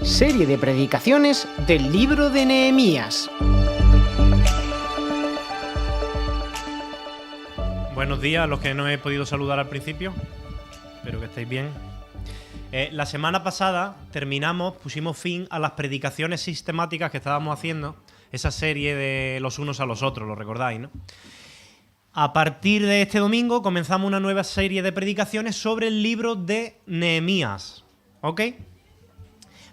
Serie de predicaciones del libro de Nehemías. Buenos días a los que no he podido saludar al principio. Espero que estéis bien. La semana pasada pusimos fin a las predicaciones sistemáticas que estábamos haciendo, esa serie de los unos a los otros, lo recordáis, ¿no? A partir de este domingo comenzamos una nueva serie de predicaciones sobre el libro de Nehemías, ¿ok?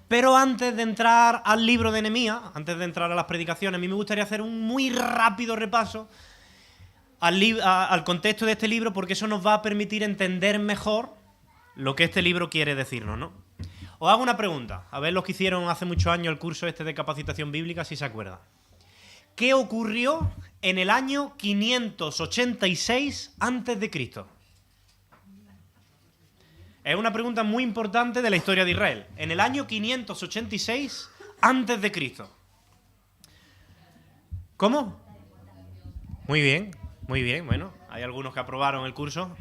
Pero antes de entrar al libro de Nehemías, antes de entrar a las predicaciones, a mí me gustaría hacer un muy rápido repaso al contexto de este libro, porque eso nos va a permitir entender mejor lo que este libro quiere decirnos, ¿no? Os hago una pregunta, a ver los que hicieron hace muchos años el curso este de capacitación bíblica, si se acuerdan. ¿Qué ocurrió en el año 586 a.C.? Es una pregunta muy importante de la historia de Israel. En el año 586 a.C. ¿Cómo? Muy bien, bueno, hay algunos que aprobaron el curso.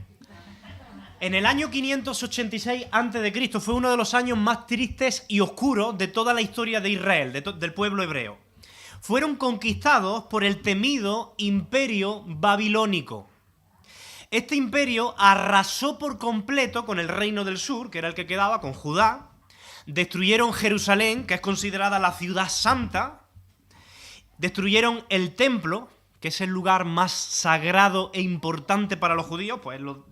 En el año 586 a.C. fue uno de los años más tristes y oscuros de toda la historia de Israel, del pueblo hebreo. Fueron conquistados por el temido imperio babilónico. Este imperio arrasó por completo con el reino del sur, que era el que quedaba, con Judá. Destruyeron Jerusalén, que es considerada la ciudad santa. Destruyeron el templo, que es el lugar más sagrado e importante para los judíos, pues lo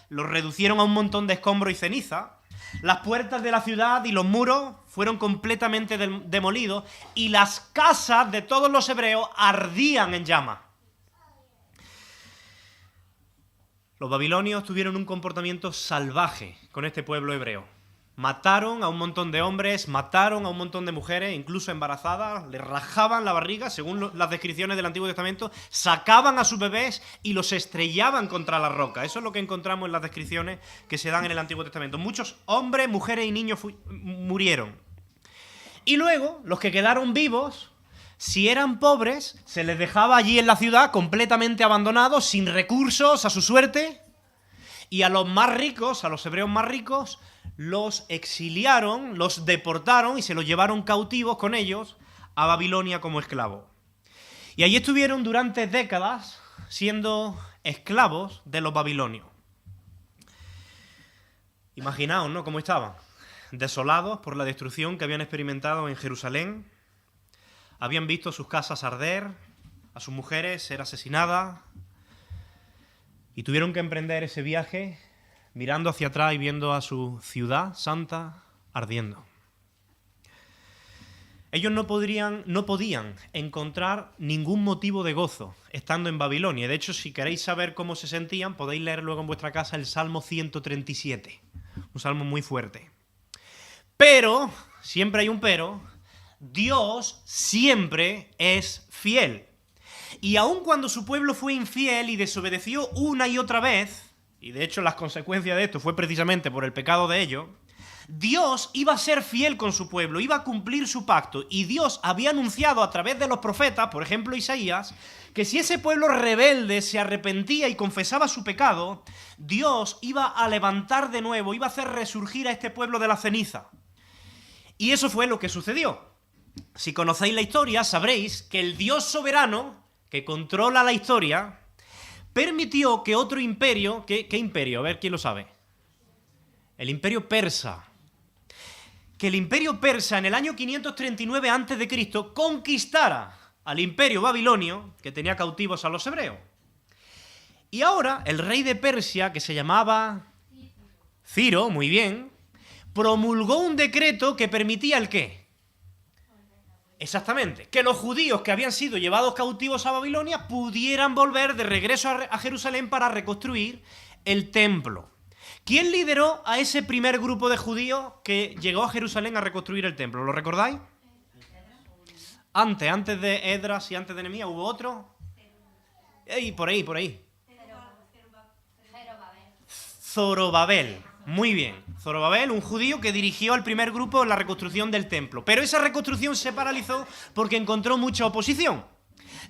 reducieron a un montón de escombros y ceniza. Las puertas de la ciudad y los muros fueron completamente demolidos y las casas de todos los hebreos ardían en llamas. Los babilonios tuvieron un comportamiento salvaje con este pueblo hebreo. Mataron a un montón de hombres, mataron a un montón de mujeres, incluso embarazadas, les rajaban la barriga, según las descripciones del Antiguo Testamento, sacaban a sus bebés y los estrellaban contra la roca. Eso es lo que encontramos en las descripciones que se dan en el Antiguo Testamento. Muchos hombres, mujeres y niños murieron. Y luego, los que quedaron vivos, si eran pobres, se les dejaba allí en la ciudad completamente abandonados, sin recursos, a su suerte. Y a los más ricos, a los hebreos más ricos, los exiliaron, los deportaron y se los llevaron cautivos con ellos a Babilonia como esclavos. Y allí estuvieron durante décadas siendo esclavos de los babilonios. Imaginaos, ¿no?, cómo estaban. Desolados por la destrucción que habían experimentado en Jerusalén. Habían visto sus casas arder, a sus mujeres ser asesinadas. Y tuvieron que emprender ese viaje mirando hacia atrás y viendo a su ciudad santa ardiendo. Ellos no podían encontrar ningún motivo de gozo estando en Babilonia. De hecho, si queréis saber cómo se sentían, podéis leer luego en vuestra casa el Salmo 137. Un salmo muy fuerte. Pero, siempre hay un pero, Dios siempre es fiel. Y aun cuando su pueblo fue infiel y desobedeció una y otra vez, y de hecho las consecuencias de esto fue precisamente por el pecado de ellos, Dios iba a ser fiel con su pueblo, iba a cumplir su pacto, y Dios había anunciado a través de los profetas, por ejemplo Isaías, que si ese pueblo rebelde se arrepentía y confesaba su pecado, Dios iba a levantar de nuevo, iba a hacer resurgir a este pueblo de la ceniza. Y eso fue lo que sucedió. Si conocéis la historia, sabréis que el Dios soberano, que controla la historia, permitió que otro imperio... ¿Qué imperio? A ver, ¿quién lo sabe? El imperio persa. Que el imperio persa en el año 539 a.C. conquistara al imperio babilonio, que tenía cautivos a los hebreos. Y ahora el rey de Persia, que se llamaba Ciro, muy bien, promulgó un decreto que permitía ¿el qué? Exactamente, que los judíos que habían sido llevados cautivos a Babilonia pudieran volver de regreso a Jerusalén para reconstruir el templo. ¿Quién lideró a ese primer grupo de judíos que llegó a Jerusalén a reconstruir el templo? ¿Lo recordáis? Antes de Esdras y antes de Nehemías, ¿hubo otro? Por ahí. Zorobabel. Muy bien. Zorobabel, un judío que dirigió al primer grupo en la reconstrucción del templo. Pero esa reconstrucción se paralizó porque encontró mucha oposición.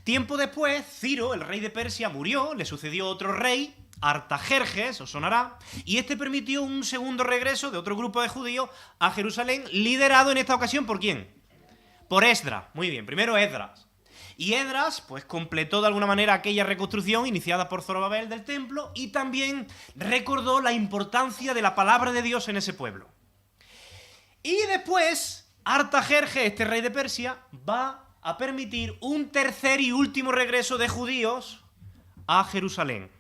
Tiempo después, Ciro, el rey de Persia, murió, le sucedió otro rey, Artajerjes, os sonará, y este permitió un segundo regreso de otro grupo de judíos a Jerusalén, liderado en esta ocasión ¿por quién? Por Esdras. Muy bien, primero Esdras. Y Esdras, pues, completó de alguna manera aquella reconstrucción iniciada por Zorobabel del templo y también recordó la importancia de la palabra de Dios en ese pueblo. Y después, Artajerjes, este rey de Persia, va a permitir un tercer y último regreso de judíos a Jerusalén.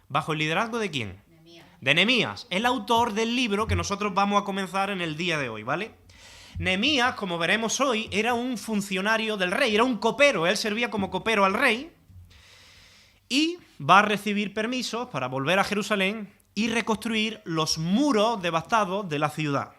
¿Bajo el liderazgo de quién? De Nehemías, el autor del libro que nosotros vamos a comenzar en el día de hoy, ¿vale? Nehemías, como veremos hoy, era un funcionario del rey, era un copero, él servía como copero al rey y va a recibir permisos para volver a Jerusalén y reconstruir los muros devastados de la ciudad.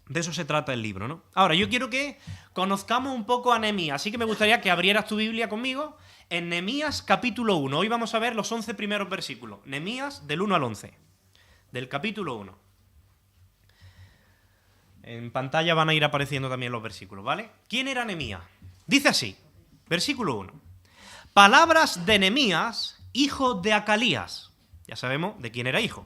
De eso se trata el libro, ¿no? Ahora, yo quiero que conozcamos un poco a Nehemías, así que me gustaría que abrieras tu Biblia conmigo en Nehemías capítulo 1. Hoy vamos a ver los 11 primeros versículos. Nehemías del 1 al 11, del capítulo 1. En pantalla van a ir apareciendo también los versículos, ¿vale? ¿Quién era Nehemías? Dice así, versículo 1. Palabras de Nehemías, hijo de Acalías. Ya sabemos de quién era hijo.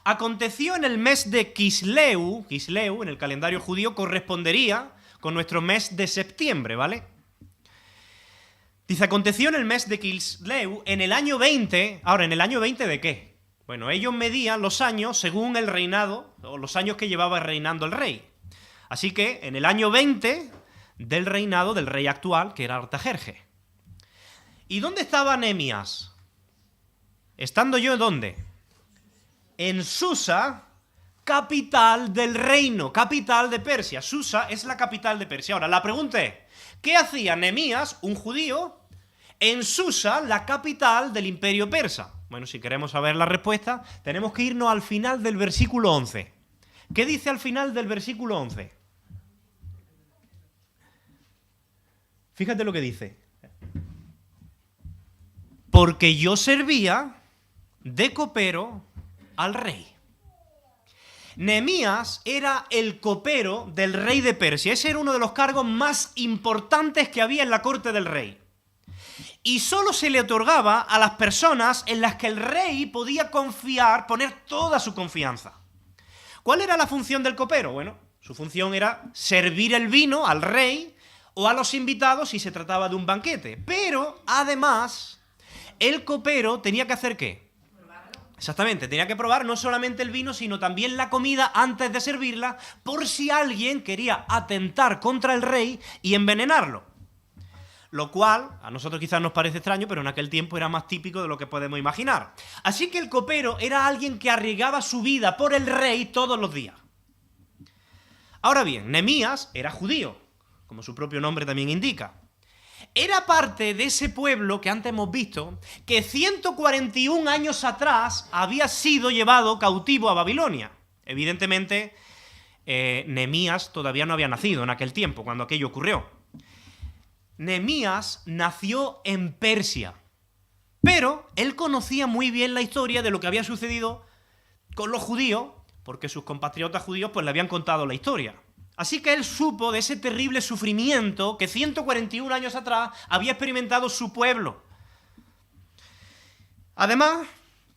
Aconteció en el mes de Quisleu, Quisleu en el calendario judío correspondería con nuestro mes de septiembre, ¿vale? Dice, aconteció en el mes de Quisleu, en el año 20, ahora, ¿en el año 20 de qué? Bueno, ellos medían los años según el reinado, o los años que llevaba reinando el rey. Así que en el año 20 del reinado del rey actual, que era Artajerjes. ¿Y dónde estaba Nehemías? ¿Estando yo dónde? En Susa, capital del reino, capital de Persia. Susa es la capital de Persia. Ahora, la pregunta es, ¿qué hacía Nehemías, un judío, en Susa, la capital del imperio persa? Bueno, si queremos saber la respuesta, tenemos que irnos al final del versículo 11. ¿Qué dice al final del versículo 11? Fíjate lo que dice. Porque yo servía de copero al rey. Nehemías era el copero del rey de Persia. Ese era uno de los cargos más importantes que había en la corte del rey. Y solo se le otorgaba a las personas en las que el rey podía confiar, poner toda su confianza. ¿Cuál era la función del copero? Bueno, su función era servir el vino al rey o a los invitados si se trataba de un banquete. Pero, además, el copero tenía que hacer ¿qué? Exactamente, tenía que probar no solamente el vino, sino también la comida antes de servirla, por si alguien quería atentar contra el rey y envenenarlo. Lo cual, a nosotros quizás nos parece extraño, pero en aquel tiempo era más típico de lo que podemos imaginar. Así que el copero era alguien que arriesgaba su vida por el rey todos los días. Ahora bien, Nehemías era judío, como su propio nombre también indica. Era parte de ese pueblo que antes hemos visto, que 141 años atrás había sido llevado cautivo a Babilonia. Evidentemente, Nehemías todavía no había nacido en aquel tiempo, cuando aquello ocurrió. Nehemías nació en Persia, pero él conocía muy bien la historia de lo que había sucedido con los judíos, porque sus compatriotas judíos pues le habían contado la historia. Así que él supo de ese terrible sufrimiento que 141 años atrás había experimentado su pueblo. Además,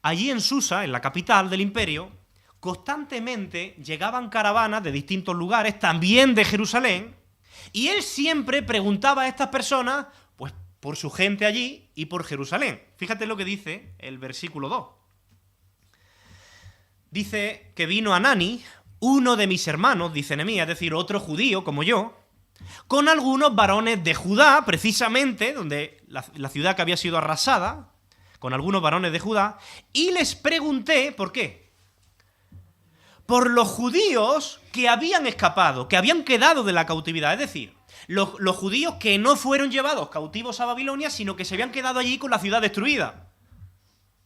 allí en Susa, en la capital del imperio, constantemente llegaban caravanas de distintos lugares, también de Jerusalén, y él siempre preguntaba a estas personas, pues, por su gente allí y por Jerusalén. Fíjate lo que dice el versículo 2. Dice que vino Anani, uno de mis hermanos, dice Nehemías, es decir, otro judío como yo, con algunos varones de Judá, precisamente, donde la ciudad que había sido arrasada, con algunos varones de Judá, y les pregunté, ¿por qué? Por los judíos que habían escapado, que habían quedado de la cautividad, es decir, los judíos que no fueron llevados cautivos a Babilonia, sino que se habían quedado allí con la ciudad destruida,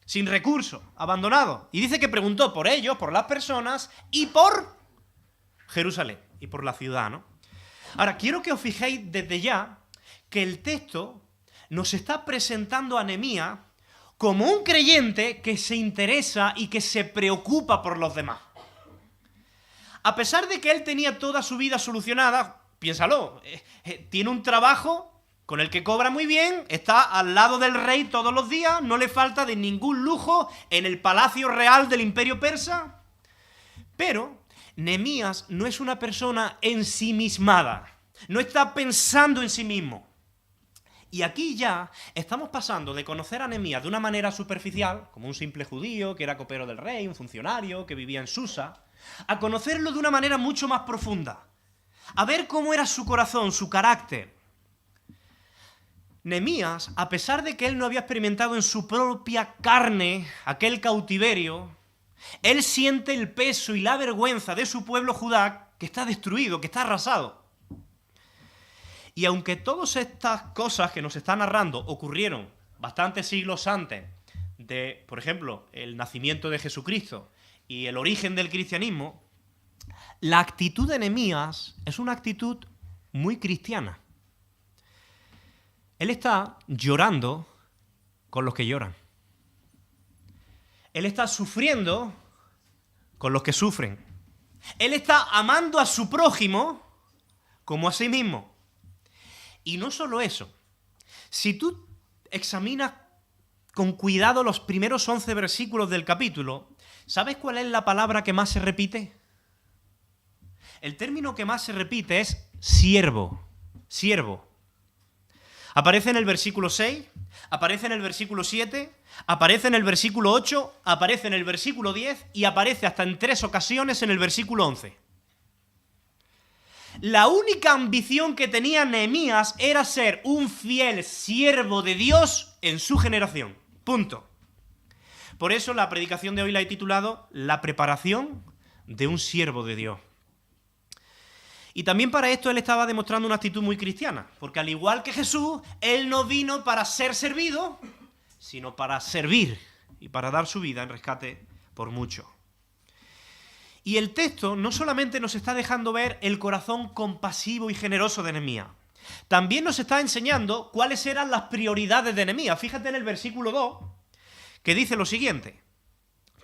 sin recursos, abandonados. Y dice que preguntó por ellos, por las personas, y por Jerusalén, y por la ciudad, ¿no? Ahora, quiero que os fijéis desde ya que el texto nos está presentando a Nehemías como un creyente que se interesa y que se preocupa por los demás. A pesar de que él tenía toda su vida solucionada, piénsalo, tiene un trabajo con el que cobra muy bien, está al lado del rey todos los días, no le falta de ningún lujo en el palacio real del imperio persa. Pero Nehemías no es una persona ensimismada, no está pensando en sí mismo. Y aquí ya estamos pasando de conocer a Nehemías de una manera superficial, como un simple judío que era copero del rey, un funcionario que vivía en Susa, a conocerlo de una manera mucho más profunda, a ver cómo era su corazón, su carácter. Nehemías, a pesar de que él no había experimentado en su propia carne aquel cautiverio, él siente el peso y la vergüenza de su pueblo Judá que está destruido, que está arrasado. Y aunque todas estas cosas que nos está narrando ocurrieron bastantes siglos antes de, por ejemplo, el nacimiento de Jesucristo y el origen del cristianismo, la actitud de Nehemías es una actitud muy cristiana. Él está llorando con los que lloran. Él está sufriendo con los que sufren. Él está amando a su prójimo como a sí mismo. Y no solo eso. Si tú examinas con cuidado los primeros 11 versículos del capítulo, ¿sabes cuál es la palabra que más se repite? El término que más se repite es siervo. Siervo. Aparece en el versículo 6, aparece en el versículo 7, aparece en el versículo 8, aparece en el versículo 10 y aparece hasta en 3 ocasiones en el versículo 11. La única ambición que tenía Nehemías era ser un fiel siervo de Dios en su generación. Punto. Por eso la predicación de hoy la he titulado La preparación de un siervo de Dios. Y también para esto él estaba demostrando una actitud muy cristiana, porque al igual que Jesús, él no vino para ser servido, sino para servir y para dar su vida en rescate por mucho. Y el texto no solamente nos está dejando ver el corazón compasivo y generoso de Nehemías, también nos está enseñando cuáles eran las prioridades de Nehemías. Fíjate en el versículo 2, que dice lo siguiente.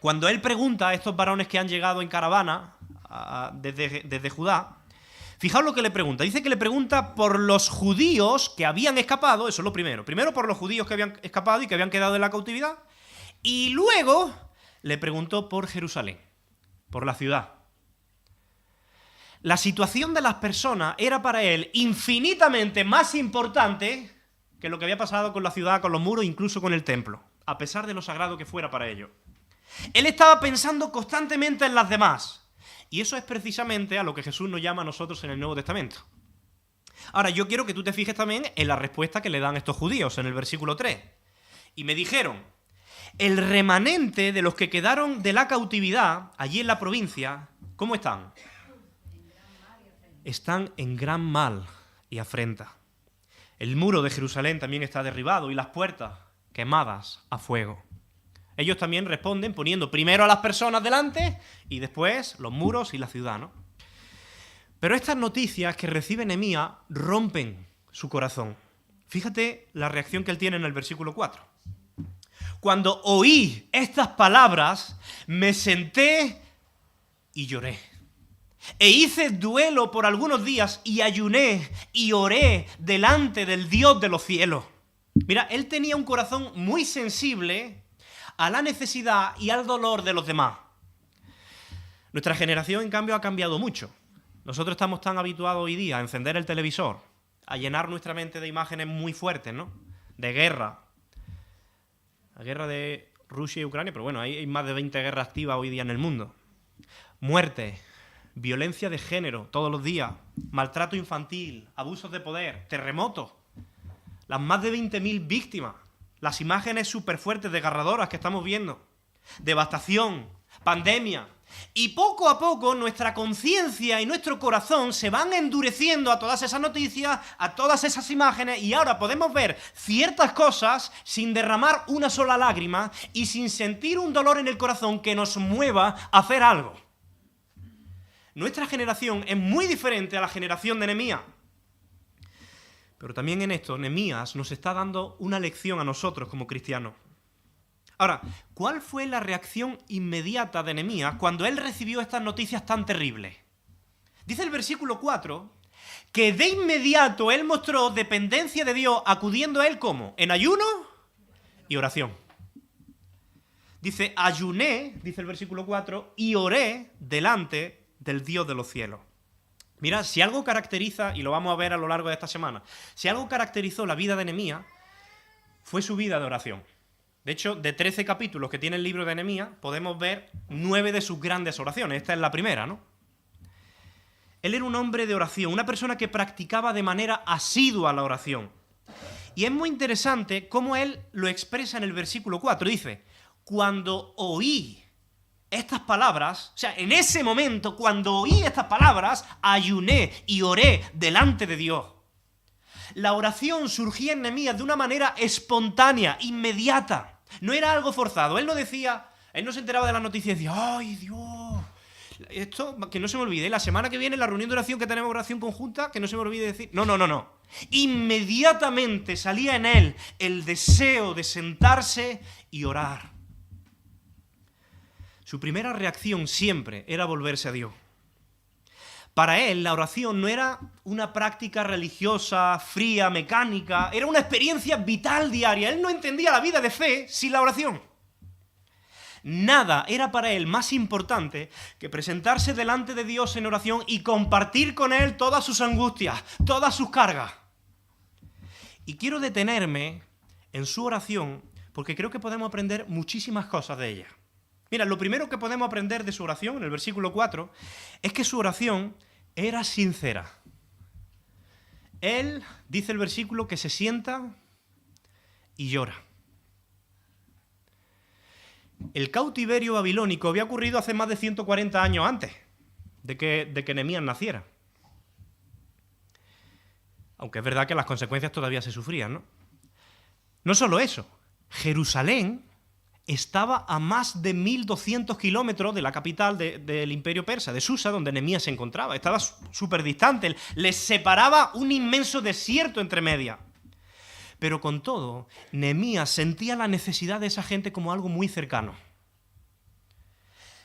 Cuando él pregunta a estos varones que han llegado en caravana desde Judá, fijaos lo que le pregunta. Dice que le pregunta por los judíos que habían escapado, eso es lo primero. Primero por los judíos que habían escapado y que habían quedado en la cautividad. Y luego le preguntó por Jerusalén, por la ciudad. La situación de las personas era para él infinitamente más importante que lo que había pasado con la ciudad, con los muros, incluso con el templo, a pesar de lo sagrado que fuera para ellos. Él estaba pensando constantemente en las demás. Y eso es precisamente a lo que Jesús nos llama a nosotros en el Nuevo Testamento. Ahora, yo quiero que tú te fijes también en la respuesta que le dan estos judíos en el versículo 3. Y me dijeron, el remanente de los que quedaron de la cautividad, allí en la provincia, ¿cómo están? Están en gran mal y afrenta. El muro de Jerusalén también está derribado y las puertas quemadas a fuego. Ellos también responden poniendo primero a las personas delante y después los muros y la ciudad, ¿no? Pero estas noticias que recibe Nehemías rompen su corazón. Fíjate la reacción que él tiene en el versículo 4. Cuando oí estas palabras, me senté y lloré. E hice duelo por algunos días y ayuné y oré delante del Dios de los cielos. Mira, él tenía un corazón muy sensible a la necesidad y al dolor de los demás. Nuestra generación, en cambio, ha cambiado mucho. Nosotros estamos tan habituados hoy día a encender el televisor, a llenar nuestra mente de imágenes muy fuertes, ¿no? De guerra. La guerra de Rusia y Ucrania, pero bueno, hay más de 20 guerras activas hoy día en el mundo. Muerte, violencia de género todos los días, maltrato infantil, abusos de poder, terremotos, las más de 20.000 víctimas. Las imágenes súper fuertes, desgarradoras que estamos viendo. Devastación, pandemia. Y poco a poco nuestra conciencia y nuestro corazón se van endureciendo a todas esas noticias, a todas esas imágenes, y ahora podemos ver ciertas cosas sin derramar una sola lágrima y sin sentir un dolor en el corazón que nos mueva a hacer algo. Nuestra generación es muy diferente a la generación de Nehemías. Pero también en esto, Nehemías nos está dando una lección a nosotros como cristianos. Ahora, ¿cuál fue la reacción inmediata de Nehemías cuando él recibió estas noticias tan terribles? Dice el versículo 4 que de inmediato él mostró dependencia de Dios, acudiendo a él ¿cómo? En ayuno y oración. Dice, ayuné, dice el versículo 4, y oré delante del Dios de los cielos. Mira, si algo caracteriza, y lo vamos a ver a lo largo de esta semana, si algo caracterizó la vida de Nehemías, fue su vida de oración. De hecho, de 13 capítulos que tiene el libro de Nehemías, podemos ver 9 de sus grandes oraciones. Esta es la primera, ¿no? Él era un hombre de oración, una persona que practicaba de manera asidua la oración. Y es muy interesante cómo él lo expresa en el versículo 4. Dice, cuando oí estas palabras, o sea, en ese momento, cuando oí estas palabras, ayuné y oré delante de Dios. La oración surgía en Nehemías de una manera espontánea, inmediata. No era algo forzado. Él no decía, él no se enteraba de las noticias y decía, ¡ay, Dios! Esto, que no se me olvide, la semana que viene, la reunión de oración que tenemos, oración conjunta, que no se me olvide decir, no. Inmediatamente salía en él el deseo de sentarse y orar. Su primera reacción siempre era volverse a Dios. Para él, la oración no era una práctica religiosa, fría, mecánica, era una experiencia vital diaria. Él no entendía la vida de fe sin la oración. Nada era para él más importante que presentarse delante de Dios en oración y compartir con él todas sus angustias, todas sus cargas. Y quiero detenerme en su oración porque creo que podemos aprender muchísimas cosas de ella. Mira, lo primero que podemos aprender de su oración, en el versículo 4, es que su oración era sincera. Él, dice el versículo, que se sienta y llora. El cautiverio babilónico había ocurrido hace más de 140 años antes de que Nehemías naciera. Aunque es verdad que las consecuencias todavía se sufrían, ¿no? No solo eso, Jerusalén estaba a más de 1.200 kilómetros de la capital del imperio persa, de Susa, donde Nehemías se encontraba. Estaba súper distante, les separaba un inmenso desierto entre medias. Pero con todo, Nehemías sentía la necesidad de esa gente como algo muy cercano.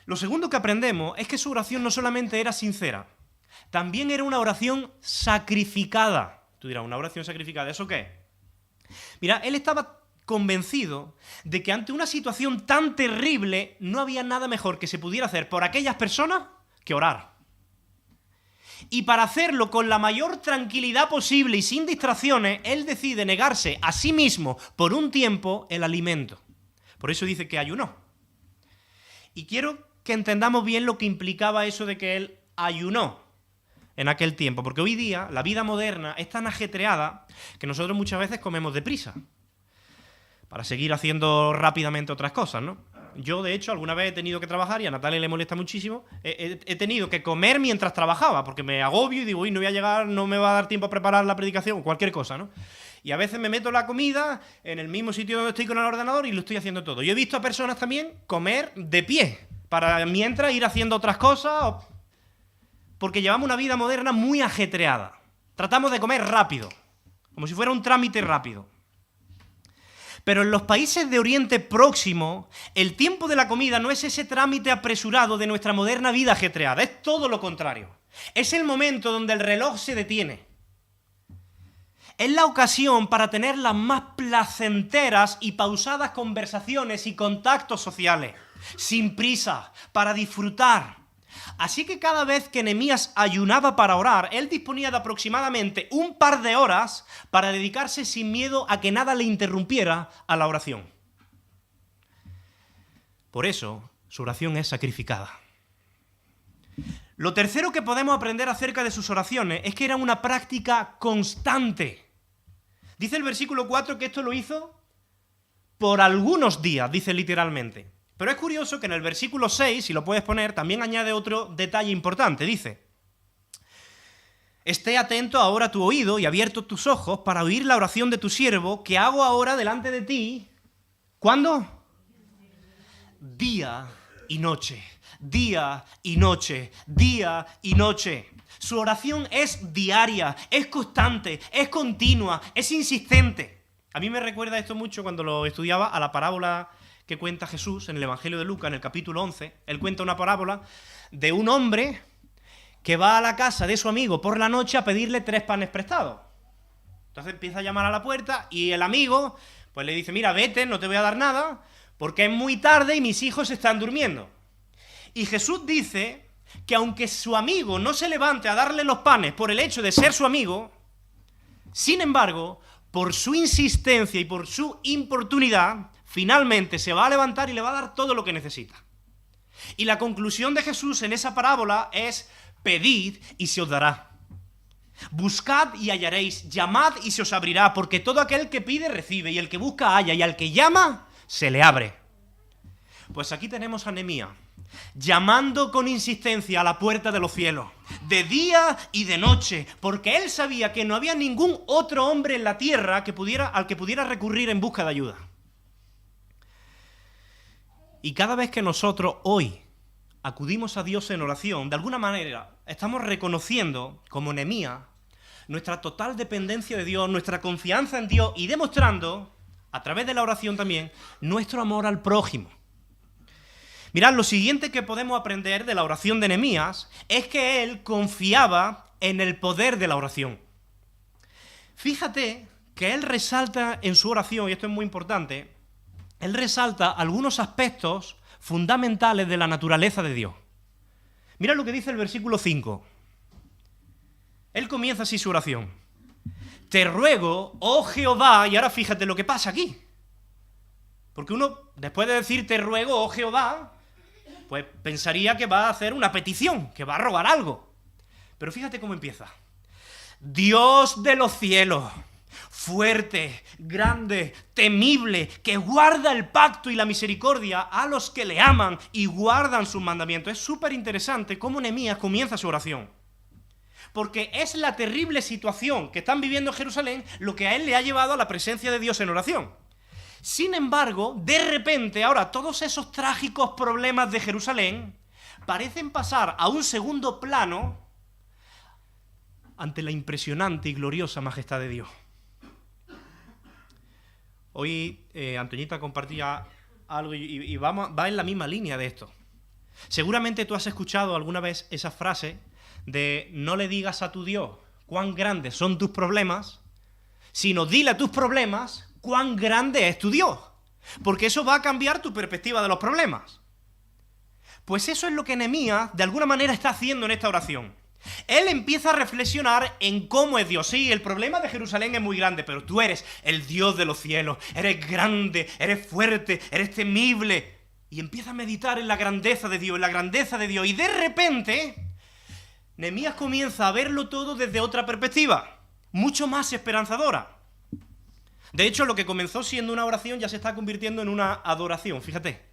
Lo segundo que aprendemos es que su oración no solamente era sincera, también era una oración sacrificada. Tú dirás, ¿una oración sacrificada? ¿Eso qué? Mira, él estaba convencido de que ante una situación tan terrible no había nada mejor que se pudiera hacer por aquellas personas que orar. Y para hacerlo con la mayor tranquilidad posible y sin distracciones, él decide negarse a sí mismo por un tiempo el alimento. Por eso dice que ayunó. Y quiero que entendamos bien lo que implicaba eso de que él ayunó en aquel tiempo, porque hoy día la vida moderna es tan ajetreada que nosotros muchas veces comemos deprisa para seguir haciendo rápidamente otras cosas, ¿no? Yo, de hecho, alguna vez he tenido que trabajar y a Natalia le molesta muchísimo. He tenido que comer mientras trabajaba porque me agobio y digo, uy, no voy a llegar, no me va a dar tiempo a preparar la predicación o cualquier cosa, ¿no? Y a veces me meto la comida en el mismo sitio donde estoy con el ordenador y lo estoy haciendo todo. Yo he visto a personas también comer de pie para mientras ir haciendo otras cosas porque llevamos una vida moderna muy ajetreada. Tratamos de comer rápido, como si fuera un trámite rápido. Pero en los países de Oriente Próximo, el tiempo de la comida no es ese trámite apresurado de nuestra moderna vida ajetreada, es todo lo contrario. Es el momento donde el reloj se detiene. Es la ocasión para tener las más placenteras y pausadas conversaciones y contactos sociales, sin prisa, para disfrutar. Así que cada vez que Nehemías ayunaba para orar, él disponía de aproximadamente un par de horas para dedicarse sin miedo a que nada le interrumpiera a la oración. Por eso, su oración es sacrificada. Lo tercero que podemos aprender acerca de sus oraciones es que era una práctica constante. Dice el versículo 4 que esto lo hizo por algunos días, dice literalmente. Pero es curioso que en el versículo 6, si lo puedes poner, también añade otro detalle importante. Dice, esté atento ahora tu oído y abierto tus ojos para oír la oración de tu siervo que hago ahora delante de ti. ¿Cuándo? Día y noche, día y noche, día y noche. Su oración es diaria, es constante, es continua, es insistente. A mí me recuerda esto mucho cuando lo estudiaba a la parábola que cuenta Jesús en el Evangelio de Lucas, en el capítulo 11. Él cuenta una parábola de un hombre que va a la casa de su amigo por la noche a pedirle 3 panes prestados. Entonces empieza a llamar a la puerta y el amigo pues le dice, mira, vete, no te voy a dar nada, porque es muy tarde y mis hijos están durmiendo. Y Jesús dice que aunque su amigo no se levante a darle los panes por el hecho de ser su amigo, sin embargo, por su insistencia y por su importunidad, finalmente se va a levantar y le va a dar todo lo que necesita. Y la conclusión de Jesús en esa parábola es, pedid y se os dará. Buscad y hallaréis, llamad y se os abrirá, porque todo aquel que pide recibe, y el que busca halla, y al que llama se le abre. Pues aquí tenemos a Nehemías, llamando con insistencia a la puerta de los cielos, de día y de noche, porque él sabía que no había ningún otro hombre en la tierra al que pudiera recurrir en busca de ayuda. Y cada vez que nosotros hoy acudimos a Dios en oración, de alguna manera estamos reconociendo, como Nehemías, nuestra total dependencia de Dios, nuestra confianza en Dios y demostrando, a través de la oración también, nuestro amor al prójimo. Mirad, lo siguiente que podemos aprender de la oración de Nehemías es que él confiaba en el poder de la oración. Fíjate que él resalta en su oración, y esto es muy importante, él resalta algunos aspectos fundamentales de la naturaleza de Dios. Mira lo que dice el versículo 5. Él comienza así su oración. Te ruego, oh Jehová, y ahora fíjate lo que pasa aquí. Porque uno, después de decir te ruego, oh Jehová, pues pensaría que va a hacer una petición, que va a rogar algo. Pero fíjate cómo empieza. Dios de los cielos, fuerte, grande, temible, que guarda el pacto y la misericordia a los que le aman y guardan sus mandamientos. Es súper interesante cómo Nehemías comienza su oración. Porque es la terrible situación que están viviendo en Jerusalén lo que a él le ha llevado a la presencia de Dios en oración. Sin embargo, de repente, ahora todos esos trágicos problemas de Jerusalén parecen pasar a un segundo plano ante la impresionante y gloriosa majestad de Dios. Hoy Antoñita compartía algo y va en la misma línea de esto. Seguramente tú has escuchado alguna vez esa frase de no le digas a tu Dios cuán grandes son tus problemas, sino dile a tus problemas cuán grande es tu Dios, porque eso va a cambiar tu perspectiva de los problemas. Pues eso es lo que Nehemías de alguna manera está haciendo en esta oración. Él empieza a reflexionar en cómo es Dios. Sí, el problema de Jerusalén es muy grande, pero tú eres el Dios de los cielos, eres grande, eres fuerte, eres temible. Y empieza a meditar en la grandeza de Dios, en la grandeza de Dios, y de repente Nehemías comienza a verlo todo desde otra perspectiva, mucho más esperanzadora. De hecho, lo que comenzó siendo una oración ya se está convirtiendo en una adoración, fíjate.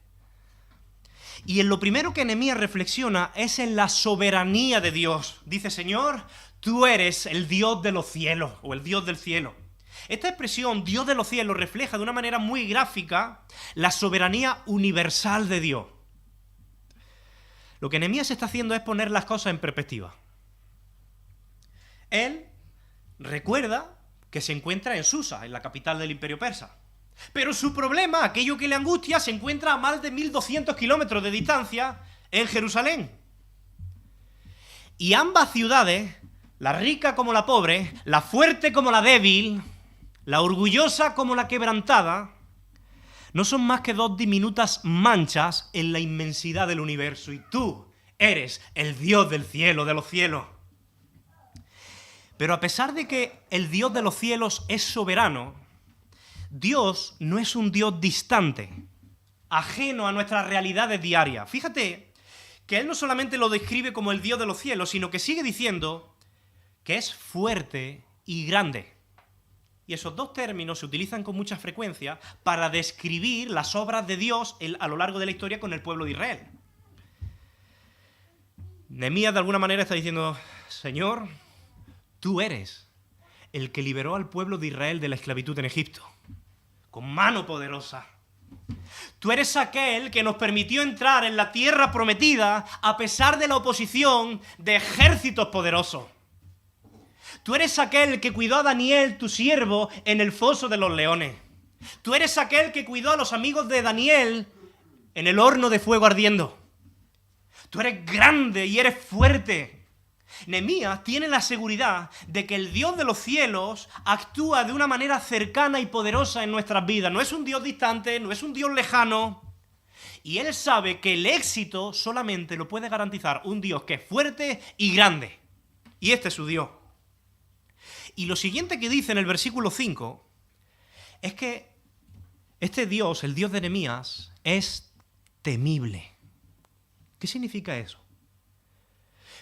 Y en lo primero que Nehemías reflexiona es en la soberanía de Dios. Dice, Señor, tú eres el Dios de los cielos, o el Dios del cielo. Esta expresión, Dios de los cielos, refleja de una manera muy gráfica la soberanía universal de Dios. Lo que Nehemías está haciendo es poner las cosas en perspectiva. Él recuerda que se encuentra en Susa, en la capital del Imperio Persa. Pero su problema, aquello que le angustia, se encuentra a más de 1200 kilómetros de distancia en Jerusalén. Y ambas ciudades, la rica como la pobre, la fuerte como la débil, la orgullosa como la quebrantada, no son más que dos diminutas manchas en la inmensidad del universo. Y tú eres el Dios del cielo, de los cielos. Pero a pesar de que el Dios de los cielos es soberano, Dios no es un Dios distante, ajeno a nuestras realidades diarias. Fíjate que Él no solamente lo describe como el Dios de los cielos, sino que sigue diciendo que es fuerte y grande. Y esos dos términos se utilizan con mucha frecuencia para describir las obras de Dios a lo largo de la historia con el pueblo de Israel. Nehemías de alguna manera está diciendo, Señor, tú eres el que liberó al pueblo de Israel de la esclavitud en Egipto, con mano poderosa. Tú eres aquel que nos permitió entrar en la tierra prometida a pesar de la oposición de ejércitos poderosos. Tú eres aquel que cuidó a Daniel, tu siervo, en el foso de los leones. Tú eres aquel que cuidó a los amigos de Daniel en el horno de fuego ardiendo. Tú eres grande y eres fuerte. Nehemías tiene la seguridad de que el Dios de los cielos actúa de una manera cercana y poderosa en nuestras vidas. No es un Dios distante, no es un Dios lejano. Y él sabe que el éxito solamente lo puede garantizar un Dios que es fuerte y grande. Y este es su Dios. Y lo siguiente que dice en el versículo 5 es que este Dios, el Dios de Nehemías, es temible. ¿Qué significa eso?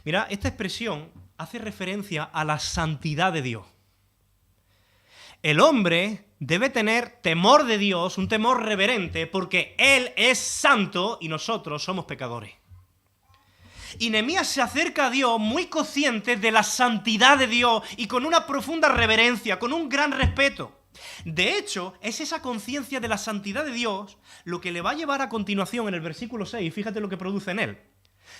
Mira, esta expresión hace referencia a la santidad de Dios. El hombre debe tener temor de Dios, un temor reverente, porque Él es santo y nosotros somos pecadores. Y Nehemías se acerca a Dios muy consciente de la santidad de Dios y con una profunda reverencia, con un gran respeto. De hecho, es esa conciencia de la santidad de Dios lo que le va a llevar a continuación en el versículo 6, fíjate lo que produce en él.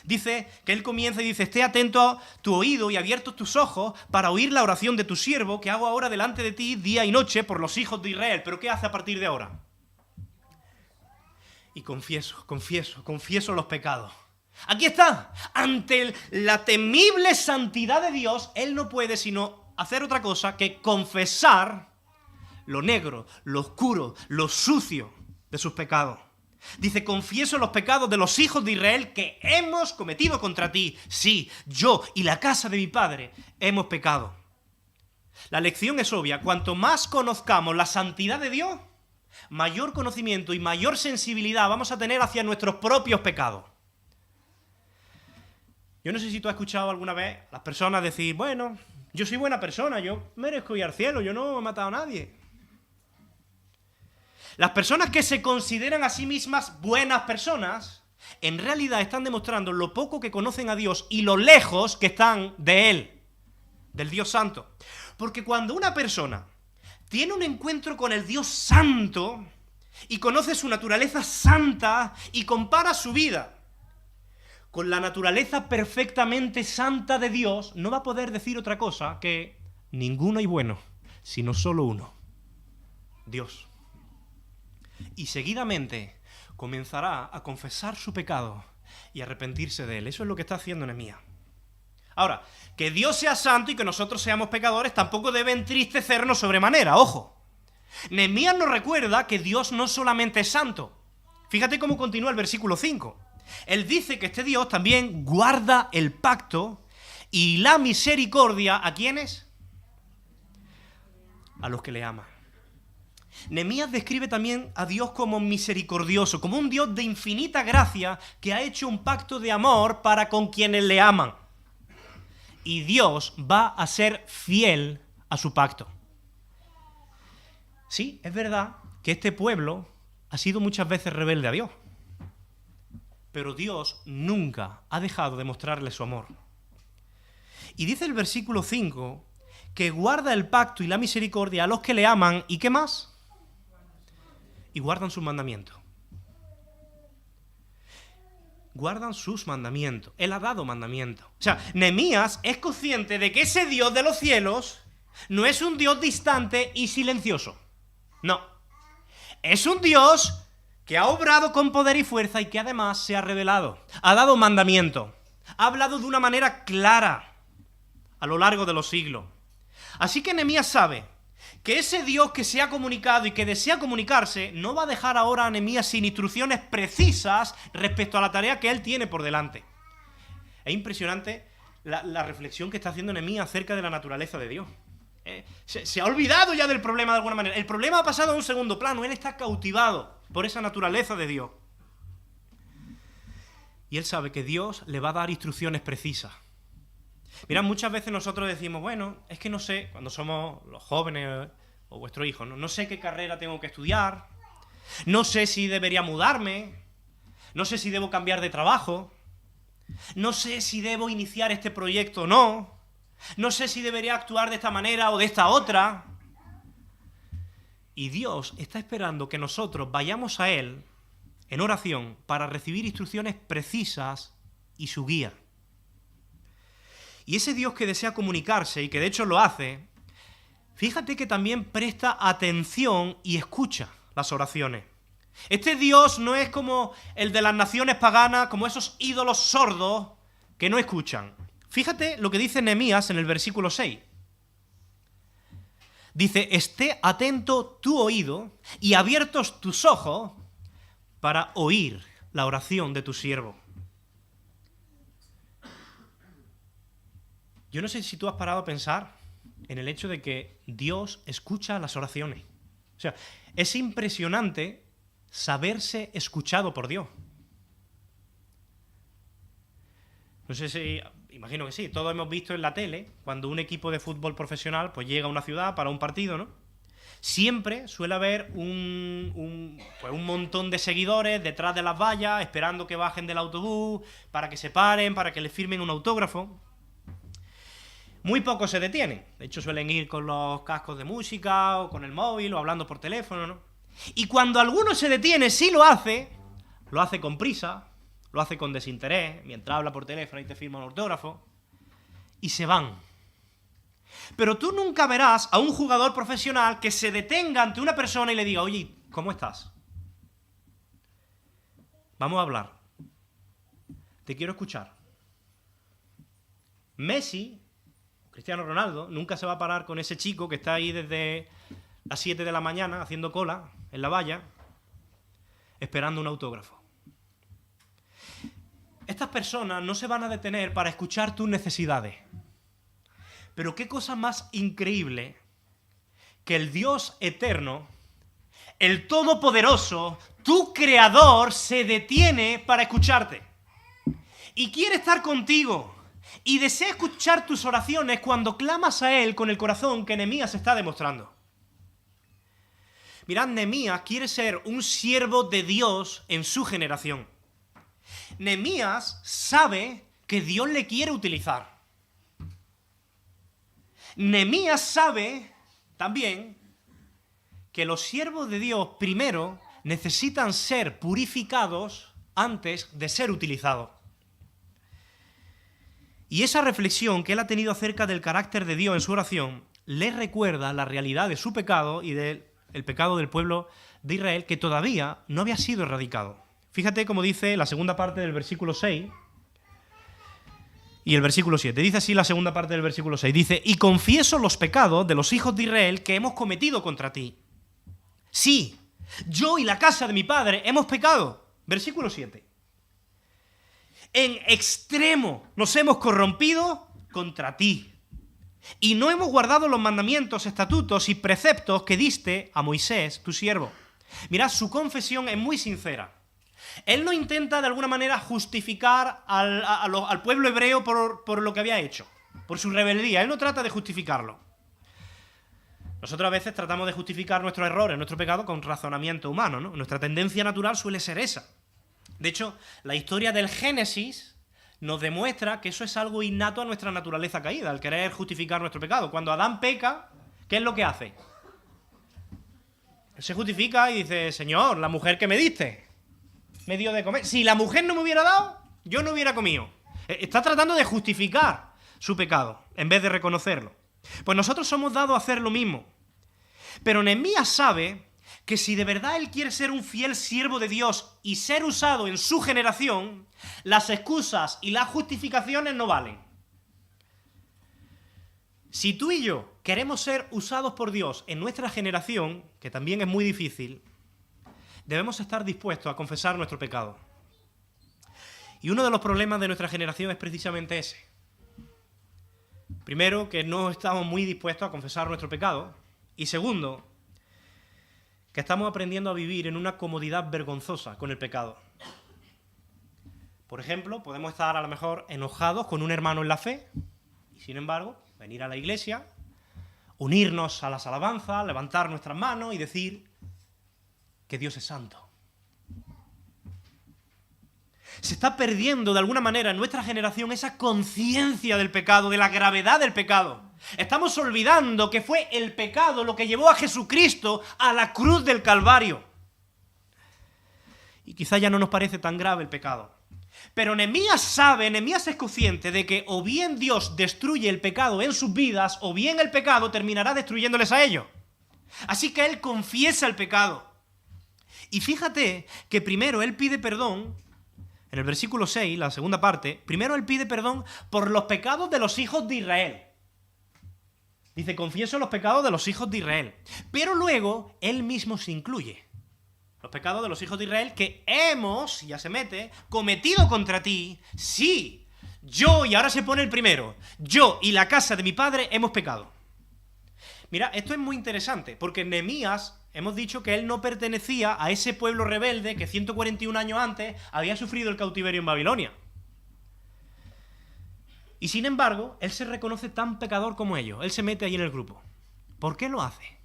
Dice que él comienza y dice: esté atento a tu oído y abiertos tus ojos para oír la oración de tu siervo que hago ahora delante de ti día y noche por los hijos de Israel. ¿Pero qué hace a partir de ahora? Y confieso los pecados. Aquí está, ante la temible santidad de Dios, él no puede sino hacer otra cosa que confesar lo negro, lo oscuro, lo sucio de sus pecados. Dice: confieso los pecados de los hijos de Israel que hemos cometido contra ti. Sí, yo y la casa de mi padre hemos pecado. La lección es obvia. Cuanto más conozcamos la santidad de Dios, mayor conocimiento y mayor sensibilidad vamos a tener hacia nuestros propios pecados. Yo no sé si tú has escuchado alguna vez a las personas decir: bueno, yo soy buena persona, yo merezco ir al cielo, yo no he matado a nadie. Las personas que se consideran a sí mismas buenas personas, en realidad están demostrando lo poco que conocen a Dios y lo lejos que están de Él, del Dios Santo. Porque cuando una persona tiene un encuentro con el Dios Santo y conoce su naturaleza santa y compara su vida con la naturaleza perfectamente santa de Dios, no va a poder decir otra cosa que ninguno hay bueno, sino solo uno: Dios. Y seguidamente comenzará a confesar su pecado y arrepentirse de él. Eso es lo que está haciendo Nehemías. Ahora, que Dios sea santo y que nosotros seamos pecadores tampoco debe entristecernos sobremanera, ojo. Nehemías nos recuerda que Dios no solamente es santo. Fíjate cómo continúa el versículo 5. Él dice que este Dios también guarda el pacto y la misericordia, ¿a quiénes? A los que le aman. Nehemías describe también a Dios como misericordioso, como un Dios de infinita gracia que ha hecho un pacto de amor para con quienes le aman. Y Dios va a ser fiel a su pacto. Sí, es verdad que este pueblo ha sido muchas veces rebelde a Dios, pero Dios nunca ha dejado de mostrarle su amor. Y dice el versículo 5 que guarda el pacto y la misericordia a los que le aman, ¿y qué más? Y guardan sus mandamientos. Guardan sus mandamientos. Él ha dado mandamientos. O sea, Nehemías es consciente de que ese Dios de los cielos no es un Dios distante y silencioso. No. Es un Dios que ha obrado con poder y fuerza y que además se ha revelado. Ha dado mandamientos. Ha hablado de una manera clara a lo largo de los siglos. Así que Nehemías sabe que ese Dios que se ha comunicado y que desea comunicarse no va a dejar ahora a Nehemías sin instrucciones precisas respecto a la tarea que él tiene por delante. Es impresionante la reflexión que está haciendo Nehemías acerca de la naturaleza de Dios. Se ha olvidado ya del problema de alguna manera. El problema ha pasado a un segundo plano. Él está cautivado por esa naturaleza de Dios. Y él sabe que Dios le va a dar instrucciones precisas. Mira, muchas veces nosotros decimos: bueno, es que no sé, cuando somos los jóvenes o vuestros hijos, no sé qué carrera tengo que estudiar, no sé si debería mudarme, no sé si debo cambiar de trabajo, no sé si debo iniciar este proyecto o no sé si debería actuar de esta manera o de esta otra. Y Dios está esperando que nosotros vayamos a Él en oración para recibir instrucciones precisas y su guía. Y ese Dios que desea comunicarse y que de hecho lo hace, fíjate que también presta atención y escucha las oraciones. Este Dios no es como el de las naciones paganas, como esos ídolos sordos que no escuchan. Fíjate lo que dice Nehemías en el versículo 6. Dice, esté atento tu oído y abiertos tus ojos para oír la oración de tu siervo. Yo no sé si tú has parado a pensar en el hecho de que Dios escucha las oraciones. O sea, es impresionante saberse escuchado por Dios. No sé si, imagino que sí, todos hemos visto en la tele, cuando un equipo de fútbol profesional pues llega a una ciudad para un partido, ¿no? Siempre suele haber un montón de seguidores detrás de las vallas, esperando que bajen del autobús, para que se paren, para que les firmen un autógrafo. Muy pocos se detienen. De hecho, suelen ir con los cascos de música, o con el móvil, o hablando por teléfono, ¿no? Y cuando alguno se detiene, sí lo hace con prisa, lo hace con desinterés, mientras habla por teléfono y te firma un autógrafo, y se van. Pero tú nunca verás a un jugador profesional que se detenga ante una persona y le diga, oye, ¿cómo estás? Vamos a hablar. Te quiero escuchar. Messi, Cristiano Ronaldo, nunca se va a parar con ese chico que está ahí desde las 7 de la mañana haciendo cola en la valla, esperando un autógrafo. Estas personas no se van a detener para escuchar tus necesidades. Pero qué cosa más increíble que el Dios eterno, el Todopoderoso, tu Creador, se detiene para escucharte. Y quiere estar contigo. Y desea escuchar tus oraciones cuando clamas a Él con el corazón que Nehemías está demostrando. Mirad, Nehemías quiere ser un siervo de Dios en su generación. Nehemías sabe que Dios le quiere utilizar. Nehemías sabe también que los siervos de Dios primero necesitan ser purificados antes de ser utilizados. Y esa reflexión que él ha tenido acerca del carácter de Dios en su oración le recuerda la realidad de su pecado y del pecado del pueblo de Israel que todavía no había sido erradicado. Fíjate cómo dice la segunda parte del versículo 6 y el versículo 7. Dice así la segunda parte del versículo 6. Dice, y confieso los pecados de los hijos de Israel que hemos cometido contra ti. Sí, yo y la casa de mi padre hemos pecado. Versículo 7. En extremo nos hemos corrompido contra ti. Y no hemos guardado los mandamientos, estatutos y preceptos que diste a Moisés, tu siervo. Mirad, su confesión es muy sincera. Él no intenta de alguna manera justificar al pueblo hebreo por lo que había hecho, por su rebeldía. Él no trata de justificarlo. Nosotros a veces tratamos de justificar nuestros errores, nuestro pecado, con razonamiento humano, ¿no? Nuestra tendencia natural suele ser esa. De hecho, la historia del Génesis nos demuestra que eso es algo innato a nuestra naturaleza caída, el querer justificar nuestro pecado. Cuando Adán peca, ¿qué es lo que hace? Él se justifica y dice, Señor, la mujer que me diste me dio de comer. Si la mujer no me hubiera dado, yo no hubiera comido. Está tratando de justificar su pecado, en vez de reconocerlo. Pues nosotros somos dados a hacer lo mismo. Pero Nehemías sabe que si de verdad él quiere ser un fiel siervo de Dios y ser usado en su generación, las excusas y las justificaciones no valen. Si tú y yo queremos ser usados por Dios en nuestra generación, que también es muy difícil, debemos estar dispuestos a confesar nuestro pecado. Y uno de los problemas de nuestra generación es precisamente ese. Primero, que no estamos muy dispuestos a confesar nuestro pecado. Y segundo, que estamos aprendiendo a vivir en una comodidad vergonzosa con el pecado. Por ejemplo, podemos estar a lo mejor enojados con un hermano en la fe y sin embargo venir a la iglesia, unirnos a las alabanzas, levantar nuestras manos y decir que Dios es santo. Se está perdiendo de alguna manera en nuestra generación esa conciencia del pecado, de la gravedad del pecado. Estamos olvidando que fue el pecado lo que llevó a Jesucristo a la cruz del Calvario. Y quizá ya no nos parece tan grave el pecado. Pero Nehemías es consciente de que o bien Dios destruye el pecado en sus vidas, o bien el pecado terminará destruyéndoles a ellos. Así que él confiesa el pecado. Y fíjate que primero él pide perdón, en el versículo 6, la segunda parte, primero él pide perdón por los pecados de los hijos de Israel. Dice, confieso los pecados de los hijos de Israel. Pero luego él mismo se incluye. Los pecados de los hijos de Israel que hemos, ya se mete, cometido contra ti. Sí, yo, y ahora se pone el primero, yo y la casa de mi padre hemos pecado. Mira, esto es muy interesante, porque Nehemías, hemos dicho que él no pertenecía a ese pueblo rebelde que 141 años antes había sufrido el cautiverio en Babilonia. Y sin embargo, él se reconoce tan pecador como ellos. Él se mete ahí en el grupo. ¿Por qué lo hace?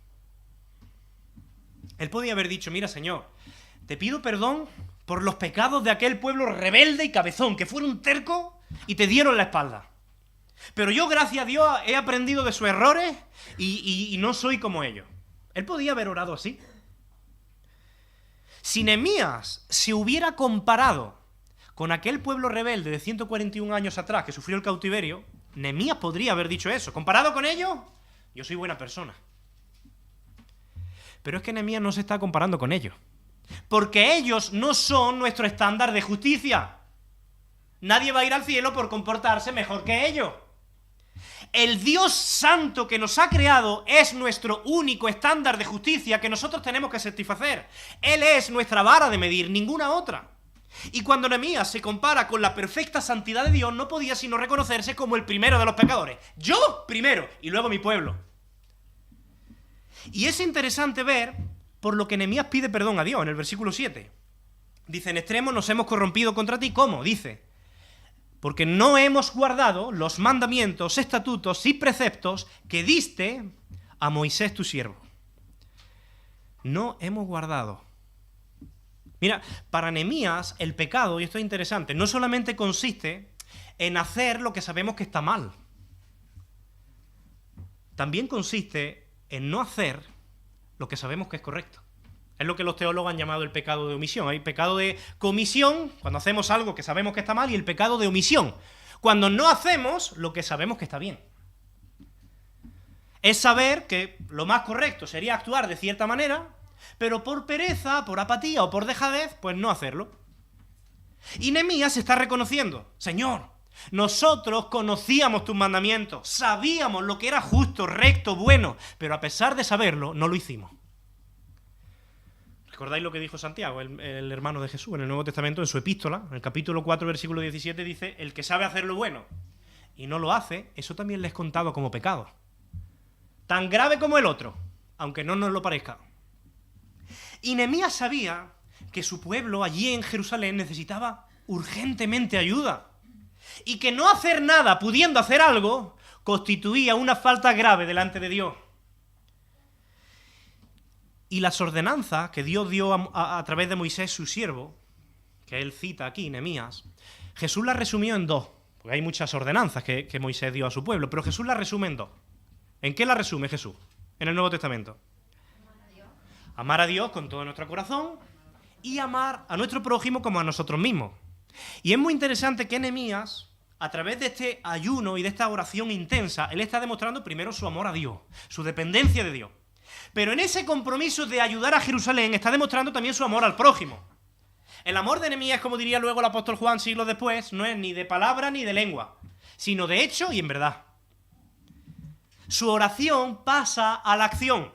Él podía haber dicho, mira, Señor, te pido perdón por los pecados de aquel pueblo rebelde y cabezón, que fueron tercos y te dieron la espalda. Pero yo, gracias a Dios, he aprendido de sus errores y no soy como ellos. Él podía haber orado así. Si Nehemías se hubiera comparado con aquel pueblo rebelde de 141 años atrás que sufrió el cautiverio, Nehemías podría haber dicho eso. Comparado con ellos, yo soy buena persona. Pero es que Nehemías no se está comparando con ellos. Porque ellos no son nuestro estándar de justicia. Nadie va a ir al cielo por comportarse mejor que ellos. El Dios santo que nos ha creado es nuestro único estándar de justicia que nosotros tenemos que satisfacer. Él es nuestra vara de medir, ninguna otra. Y cuando Nehemías se compara con la perfecta santidad de Dios, no podía sino reconocerse como el primero de los pecadores. Yo primero, y luego mi pueblo. Y es interesante ver por lo que Nehemías pide perdón a Dios en el versículo 7. Dice, en extremo nos hemos corrompido contra ti. ¿Cómo? Dice, porque no hemos guardado los mandamientos, estatutos y preceptos que diste a Moisés tu siervo. No hemos guardado. Mira, para Nehemías el pecado, y esto es interesante, no solamente consiste en hacer lo que sabemos que está mal. También consiste en no hacer lo que sabemos que es correcto. Es lo que los teólogos han llamado el pecado de omisión. Hay pecado de comisión, cuando hacemos algo que sabemos que está mal, y el pecado de omisión, cuando no hacemos lo que sabemos que está bien. Es saber que lo más correcto sería actuar de cierta manera, pero por pereza, por apatía o por dejadez, pues no hacerlo. Y Nehemías se está reconociendo, Señor, nosotros conocíamos tus mandamientos, sabíamos lo que era justo, recto, bueno, pero a pesar de saberlo, no lo hicimos. ¿Recordáis lo que dijo Santiago, el hermano de Jesús, en el Nuevo Testamento, en su epístola? En el capítulo 4, versículo 17, dice, el que sabe hacer lo bueno y no lo hace, eso también le es contado como pecado. Tan grave como el otro, aunque no nos lo parezca. Y Nehemías sabía que su pueblo allí en Jerusalén necesitaba urgentemente ayuda. Y que no hacer nada pudiendo hacer algo constituía una falta grave delante de Dios. Y las ordenanzas que Dios dio a través de Moisés, su siervo, que él cita aquí, Nehemías, Jesús las resumió en dos, porque hay muchas ordenanzas que Moisés dio a su pueblo, pero Jesús las resume en dos. ¿En qué las resume Jesús en el Nuevo Testamento? Amar a Dios con todo nuestro corazón y amar a nuestro prójimo como a nosotros mismos. Y es muy interesante que Nehemías, a través de este ayuno y de esta oración intensa, él está demostrando primero su amor a Dios, su dependencia de Dios. Pero en ese compromiso de ayudar a Jerusalén está demostrando también su amor al prójimo. El amor de Nehemías, como diría luego el apóstol Juan siglos después, no es ni de palabra ni de lengua, sino de hecho y en verdad. Su oración pasa a la acción.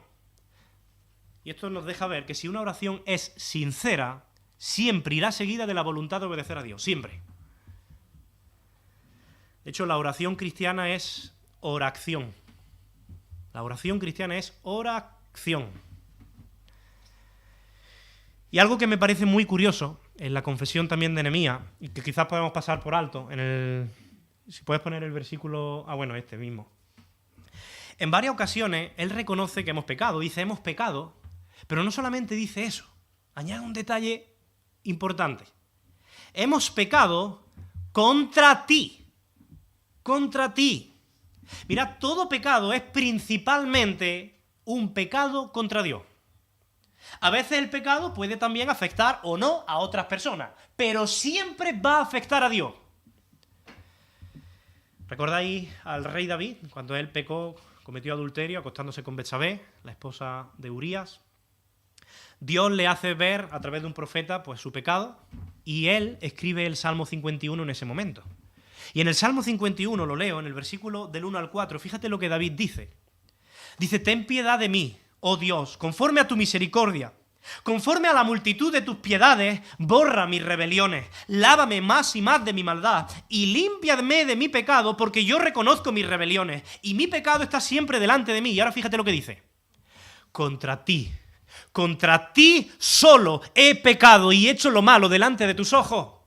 Y esto nos deja ver que si una oración es sincera, siempre irá seguida de la voluntad de obedecer a Dios, siempre. De hecho, la oración cristiana es oración. La oración cristiana es oración. Y algo que me parece muy curioso en la confesión también de Nehemías, y que quizás podemos pasar por alto, si puedes poner el versículo, este mismo. En varias ocasiones él reconoce que hemos pecado, dice hemos pecado, pero no solamente dice eso, añade un detalle importante. Hemos pecado contra ti. Contra ti. Mirad, todo pecado es principalmente un pecado contra Dios. A veces el pecado puede también afectar o no a otras personas, pero siempre va a afectar a Dios. ¿Recordáis al rey David cuando él pecó, cometió adulterio acostándose con Betsabé, la esposa de Urías? Dios le hace ver a través de un profeta pues su pecado y él escribe el Salmo 51 en ese momento. Y en el Salmo 51, lo leo, en el versículo del 1 al 4, fíjate lo que David dice. Dice, ten piedad de mí, oh Dios, conforme a tu misericordia. Conforme a la multitud de tus piedades, borra mis rebeliones, lávame más y más de mi maldad, y límpiame de mi pecado, porque yo reconozco mis rebeliones, y mi pecado está siempre delante de mí. Y ahora fíjate lo que dice. Contra ti solo he pecado y hecho lo malo delante de tus ojos.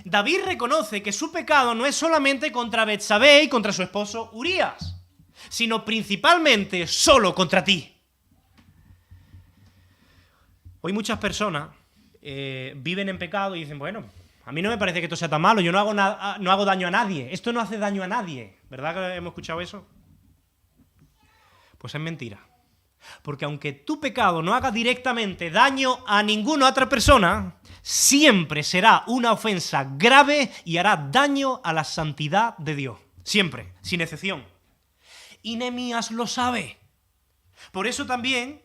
David reconoce que su pecado no es solamente contra Betsabé y contra su esposo Urías, sino principalmente solo contra ti. Hoy muchas personas viven en pecado y dicen, bueno, a mí no me parece que esto sea tan malo, yo no hago daño a nadie, esto no hace daño a nadie. ¿Verdad que hemos escuchado eso? Pues es mentira. Porque aunque tu pecado no haga directamente daño a ninguna otra persona, siempre será una ofensa grave y hará daño a la santidad de Dios. Siempre, sin excepción. Y Nehemías lo sabe. Por eso también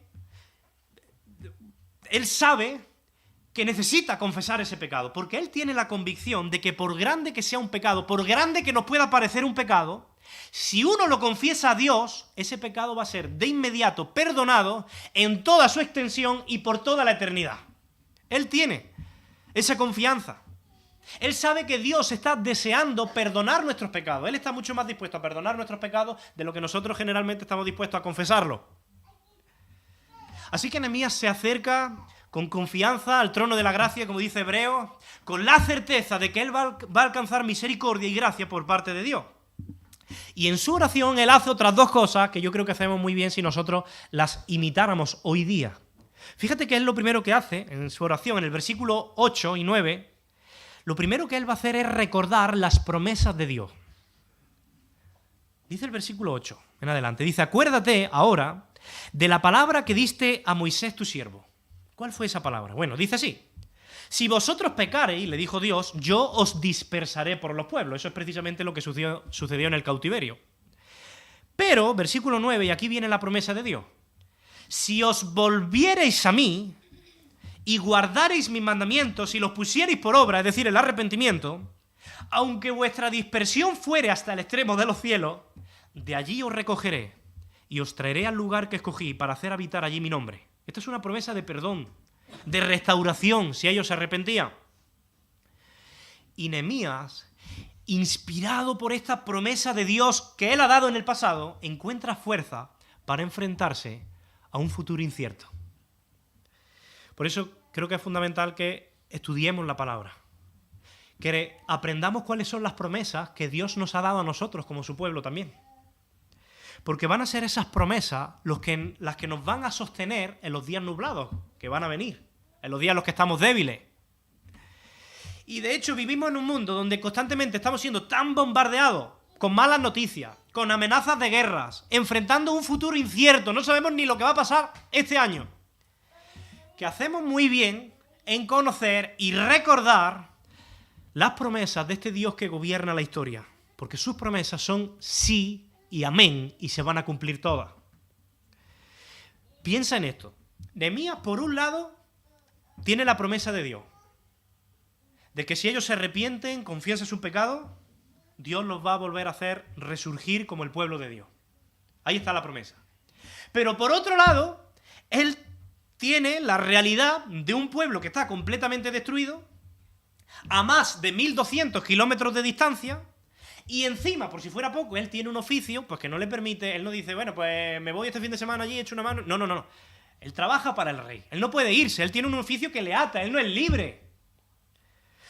él sabe que necesita confesar ese pecado, porque él tiene la convicción de que por grande que sea un pecado, por grande que nos pueda parecer un pecado, si uno lo confiesa a Dios, ese pecado va a ser de inmediato perdonado en toda su extensión y por toda la eternidad. Él tiene esa confianza. Él sabe que Dios está deseando perdonar nuestros pecados. Él está mucho más dispuesto a perdonar nuestros pecados de lo que nosotros generalmente estamos dispuestos a confesarlo. Así que Nehemías se acerca con confianza al trono de la gracia, como dice Hebreos, con la certeza de que él va a alcanzar misericordia y gracia por parte de Dios. Y en su oración él hace otras dos cosas que yo creo que hacemos muy bien si nosotros las imitáramos hoy día. Fíjate que es lo primero que hace en su oración, en el versículo 8 y 9, lo primero que él va a hacer es recordar las promesas de Dios. Dice el versículo 8, en adelante, dice, acuérdate ahora de la palabra que diste a Moisés tu siervo. ¿Cuál fue esa palabra? Bueno, dice así, si vosotros pecareis, le dijo Dios, yo os dispersaré por los pueblos. Eso es precisamente lo que sucedió en el cautiverio. Pero, versículo 9, y aquí viene la promesa de Dios, si os volviereis a mí y guardareis mis mandamientos y los pusiereis por obra, es decir, el arrepentimiento, aunque vuestra dispersión fuere hasta el extremo de los cielos, de allí os recogeré y os traeré al lugar que escogí para hacer habitar allí mi nombre. Esta es una promesa de perdón, de restauración, si ellos se arrepentían. Y Nehemías, inspirado por esta promesa de Dios que él ha dado en el pasado, encuentra fuerza para enfrentarse a un futuro incierto. Por eso creo que es fundamental que estudiemos la palabra, que aprendamos cuáles son las promesas que Dios nos ha dado a nosotros como su pueblo también. Porque van a ser esas promesas las que nos van a sostener en los días nublados que van a venir, en los días en los que estamos débiles. Y de hecho vivimos en un mundo donde constantemente estamos siendo tan bombardeados con malas noticias, con amenazas de guerras, enfrentando un futuro incierto, no sabemos ni lo que va a pasar este año, que hacemos muy bien en conocer y recordar las promesas de este Dios que gobierna la historia, porque sus promesas son sí y amén, y se van a cumplir todas. Piensa en esto. Nehemías, por un lado, tiene la promesa de Dios, de que si ellos se arrepienten, confiesan su pecado, Dios los va a volver a hacer resurgir como el pueblo de Dios. Ahí está la promesa. Pero por otro lado, él tiene la realidad de un pueblo que está completamente destruido, a más de 1200 kilómetros de distancia, y encima, por si fuera poco, él tiene un oficio pues que no le permite, él no dice, bueno, pues me voy este fin de semana allí, echo una mano. No. Él trabaja para el rey. Él no puede irse, él tiene un oficio que le ata, él no es libre.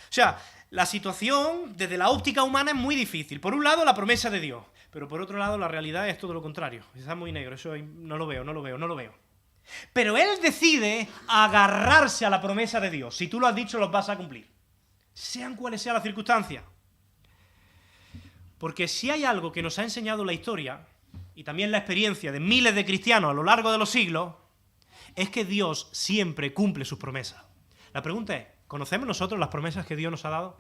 O sea, la situación desde la óptica humana es muy difícil. Por un lado, la promesa de Dios, pero por otro lado, la realidad es todo lo contrario. Está muy negro, eso no lo veo. Pero él decide agarrarse a la promesa de Dios. Si tú lo has dicho, los vas a cumplir. Sean cuales sean las circunstancias. Porque si hay algo que nos ha enseñado la historia, y también la experiencia de miles de cristianos a lo largo de los siglos, es que Dios siempre cumple sus promesas. La pregunta es, ¿conocemos nosotros las promesas que Dios nos ha dado?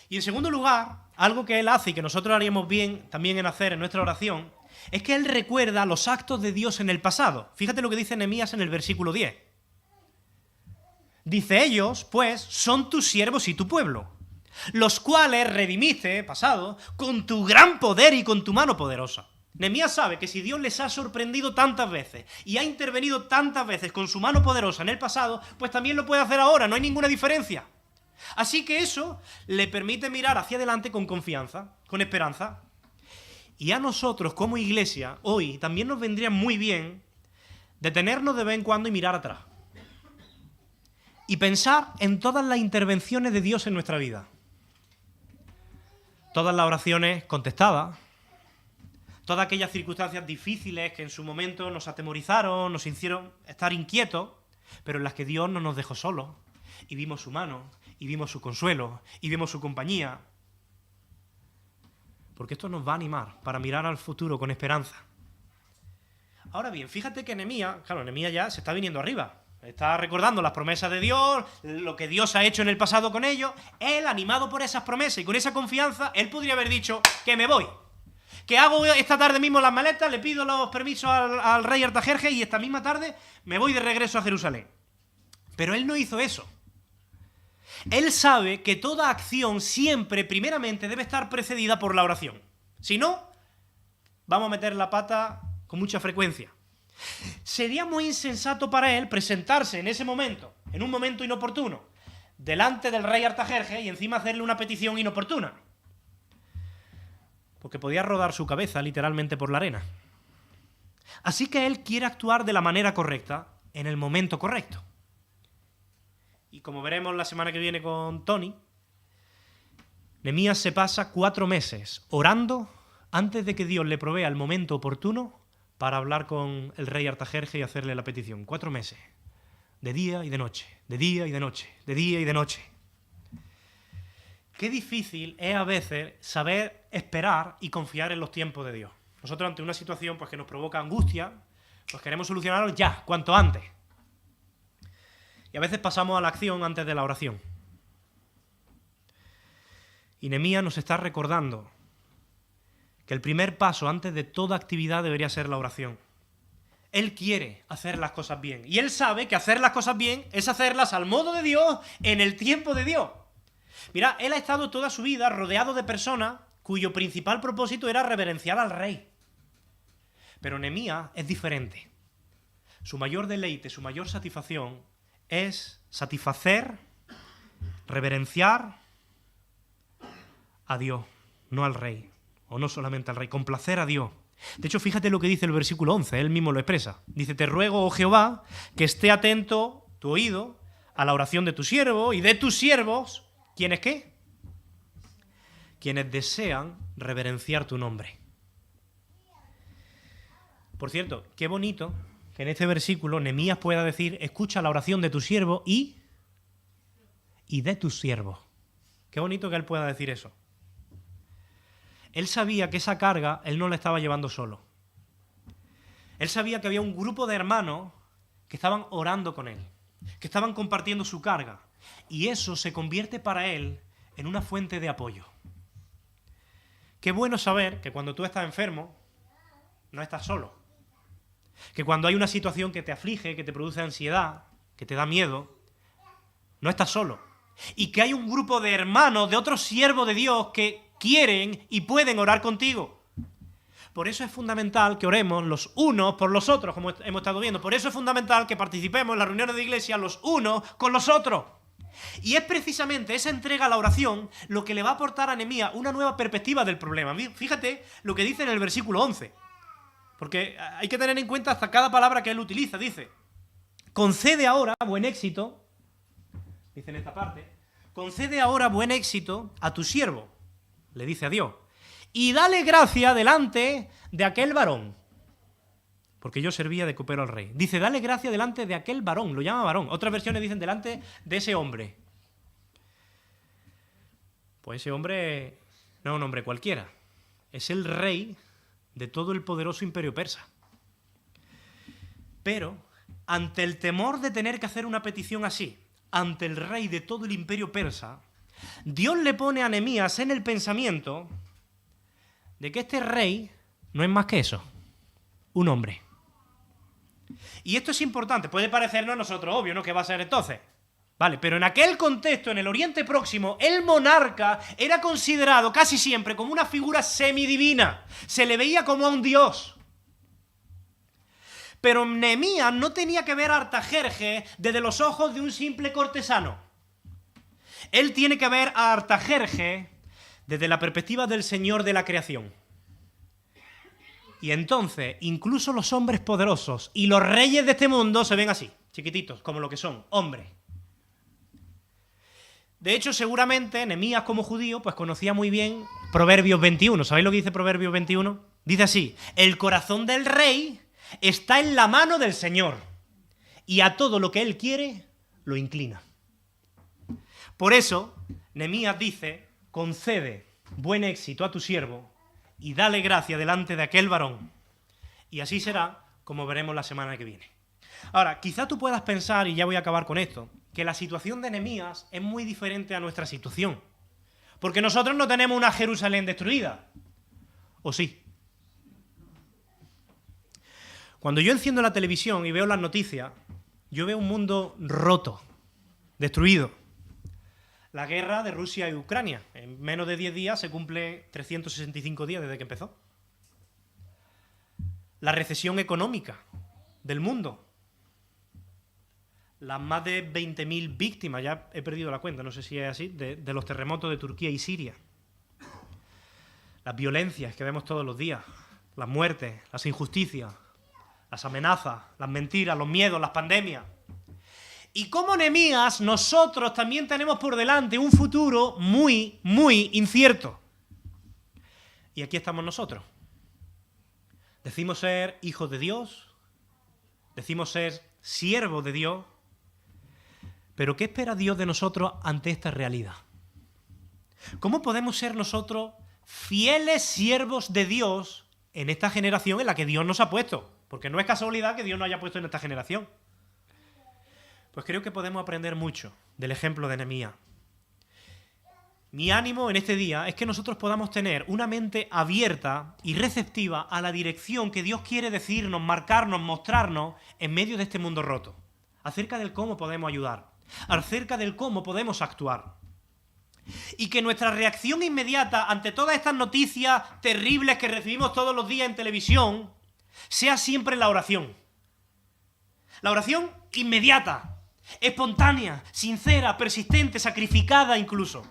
Y en segundo lugar, algo que Él hace y que nosotros haríamos bien también en hacer en nuestra oración, es que él recuerda los actos de Dios en el pasado. Fíjate lo que dice Nehemías en el versículo 10. Dice: ellos, pues, son tus siervos y tu pueblo, los cuales redimiste, pasado, con tu gran poder y con tu mano poderosa. Nehemías sabe que si Dios les ha sorprendido tantas veces y ha intervenido tantas veces con su mano poderosa en el pasado, pues también lo puede hacer ahora, no hay ninguna diferencia. Así que eso le permite mirar hacia adelante con confianza, con esperanza. Y a nosotros como iglesia, hoy, también nos vendría muy bien detenernos de vez en cuando y mirar atrás. Y pensar en todas las intervenciones de Dios en nuestra vida. Todas las oraciones contestadas, todas aquellas circunstancias difíciles que en su momento nos atemorizaron, nos hicieron estar inquietos, pero en las que Dios no nos dejó solos, y vimos su mano, y vimos su consuelo, y vimos su compañía. Porque esto nos va a animar para mirar al futuro con esperanza. Ahora bien, fíjate que Nehemías ya se está viniendo arriba. Está recordando las promesas de Dios, lo que Dios ha hecho en el pasado con ellos. Él, animado por esas promesas y con esa confianza, él podría haber dicho que me voy. Que hago esta tarde mismo las maletas, le pido los permisos al rey Artajerjes y esta misma tarde me voy de regreso a Jerusalén. Pero él no hizo eso. Él sabe que toda acción siempre, primeramente, debe estar precedida por la oración. Si no, vamos a meter la pata con mucha frecuencia. Sería muy insensato para él presentarse en ese momento, en un momento inoportuno, delante del rey Artajerjes y encima hacerle una petición inoportuna. Porque podía rodar su cabeza literalmente por la arena. Así que él quiere actuar de la manera correcta, en el momento correcto. Y como veremos la semana que viene con Tony, Nehemías se pasa 4 meses orando antes de que Dios le provea el momento oportuno para hablar con el rey Artajerjes y hacerle la petición. 4 meses, de día y de noche, de día y de noche, de día y de noche. Qué difícil es a veces saber esperar y confiar en los tiempos de Dios. Nosotros ante una situación pues, que nos provoca angustia, pues queremos solucionarlo ya, cuanto antes. Y a veces pasamos a la acción antes de la oración. Y Nehemías nos está recordando que el primer paso antes de toda actividad debería ser la oración. Él quiere hacer las cosas bien. Y él sabe que hacer las cosas bien es hacerlas al modo de Dios, en el tiempo de Dios. Mira, él ha estado toda su vida rodeado de personas cuyo principal propósito era reverenciar al rey. Pero Nehemías es diferente. Su mayor deleite, su mayor satisfacción es satisfacer, reverenciar a Dios, no al rey. O no solamente al rey, complacer a Dios. De hecho, fíjate lo que dice el versículo 11, él mismo lo expresa. Dice: te ruego, oh Jehová, que esté atento tu oído a la oración de tu siervo y de tus siervos. ¿Quiénes qué? Quienes desean reverenciar tu nombre. Por cierto, qué bonito que en este versículo Nehemías pueda decir: escucha la oración de tu siervo y de tus siervos. Qué bonito que él pueda decir eso. Él sabía que esa carga él no la estaba llevando solo. Él sabía que había un grupo de hermanos que estaban orando con él, que estaban compartiendo su carga. Y eso se convierte para él en una fuente de apoyo. Qué bueno saber que cuando tú estás enfermo, no estás solo. Que cuando hay una situación que te aflige, que te produce ansiedad, que te da miedo, no estás solo. Y que hay un grupo de hermanos, de otros siervos de Dios que quieren y pueden orar contigo. Por eso es fundamental que oremos los unos por los otros, como hemos estado viendo. Por eso es fundamental que participemos en las reuniones de iglesia los unos con los otros. Y es precisamente esa entrega a la oración lo que le va a aportar a Nehemías una nueva perspectiva del problema. Fíjate lo que dice en el versículo 11. Porque hay que tener en cuenta hasta cada palabra que él utiliza. Dice: concede ahora buen éxito, dice en esta parte, concede ahora buen éxito a tu siervo, le dice a Dios, y dale gracia delante de aquel varón, porque yo servía de copero al rey. Dice: dale gracia delante de aquel varón, lo llama varón. Otras versiones dicen delante de ese hombre. Pues ese hombre no es un hombre cualquiera, es el rey de todo el poderoso imperio persa. Pero, ante el temor de tener que hacer una petición así, ante el rey de todo el imperio persa, Dios le pone a Nehemías en el pensamiento de que este rey no es más que eso, un hombre. Y esto es importante, puede parecernos a nosotros obvio, ¿no? ¿Qué va a ser entonces? Vale, pero en aquel contexto, en el Oriente Próximo, el monarca era considerado casi siempre como una figura semidivina. Se le veía como a un dios. Pero Nehemías no tenía que ver a Artajerjes desde los ojos de un simple cortesano. Él tiene que ver a Artajerjes desde la perspectiva del Señor de la creación. Y entonces, incluso los hombres poderosos y los reyes de este mundo se ven así, chiquititos, como lo que son, hombres. De hecho, seguramente, Nehemías como judío, pues conocía muy bien Proverbios 21. ¿Sabéis lo que dice Proverbios 21? Dice así: el corazón del rey está en la mano del Señor, y a todo lo que él quiere, lo inclina. Por eso, Nehemías dice: concede buen éxito a tu siervo, y dale gracia delante de aquel varón. Y así será, como veremos la semana que viene. Ahora, quizá tú puedas pensar, y ya voy a acabar con esto, que la situación de Nehemías es muy diferente a nuestra situación. Porque nosotros no tenemos una Jerusalén destruida. ¿O sí? Cuando yo enciendo la televisión y veo las noticias, yo veo un mundo roto, destruido. La guerra de Rusia y Ucrania. En menos de 10 días se cumple 365 días desde que empezó. La recesión económica del mundo. Las más de 20.000 víctimas, ya he perdido la cuenta, no sé si es así, de los terremotos de Turquía y Siria. Las violencias que vemos todos los días. Las muertes, las injusticias, las amenazas, las mentiras, los miedos, las pandemias. Y como Nehemías, nosotros también tenemos por delante un futuro muy, muy incierto. Y aquí estamos nosotros. Decimos ser hijos de Dios, decimos ser siervos de Dios, pero ¿qué espera Dios de nosotros ante esta realidad? ¿Cómo podemos ser nosotros fieles siervos de Dios en esta generación en la que Dios nos ha puesto? Porque no es casualidad que Dios nos haya puesto en esta generación. Pues creo que podemos aprender mucho del ejemplo de Nehemías. Mi ánimo en este día es que nosotros podamos tener una mente abierta y receptiva a la dirección que Dios quiere decirnos, marcarnos, mostrarnos en medio de este mundo roto. Acerca del cómo podemos ayudar, acerca del cómo podemos actuar. Y que nuestra reacción inmediata ante todas estas noticias terribles que recibimos todos los días en televisión sea siempre la oración. La oración inmediata. Espontánea, sincera, persistente, sacrificada incluso.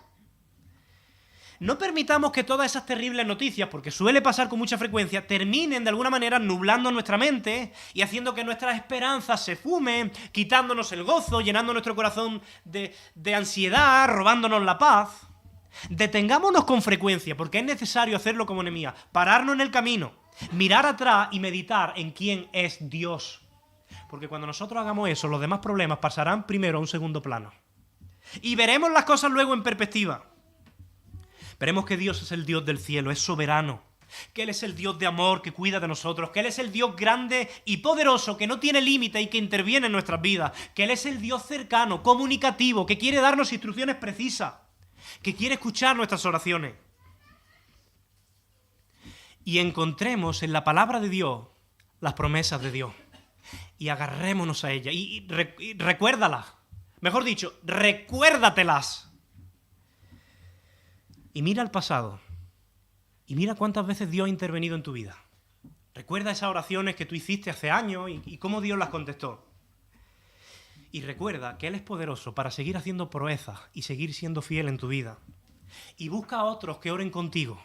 No permitamos que todas esas terribles noticias, porque suele pasar con mucha frecuencia, terminen de alguna manera nublando nuestra mente y haciendo que nuestras esperanzas se fumen, quitándonos el gozo, llenando nuestro corazón de ansiedad, robándonos la paz. Detengámonos con frecuencia, porque es necesario hacerlo como Nehemías, pararnos en el camino, mirar atrás y meditar en quién es Dios. Porque cuando nosotros hagamos eso, los demás problemas pasarán primero a un segundo plano. Y veremos las cosas luego en perspectiva. Veremos que Dios es el Dios del cielo, es soberano. Que Él es el Dios de amor que cuida de nosotros. Que Él es el Dios grande y poderoso que no tiene límite y que interviene en nuestras vidas. Que Él es el Dios cercano, comunicativo, que quiere darnos instrucciones precisas. Que quiere escuchar nuestras oraciones. Y encontremos en la palabra de Dios las promesas de Dios. Y agarrémonos a ella y recuérdalas. Mejor dicho, recuérdatelas. Y mira al pasado. Y mira cuántas veces Dios ha intervenido en tu vida. Recuerda esas oraciones que tú hiciste hace años y cómo Dios las contestó. Y recuerda que Él es poderoso para seguir haciendo proezas y seguir siendo fiel en tu vida. Y busca a otros que oren contigo.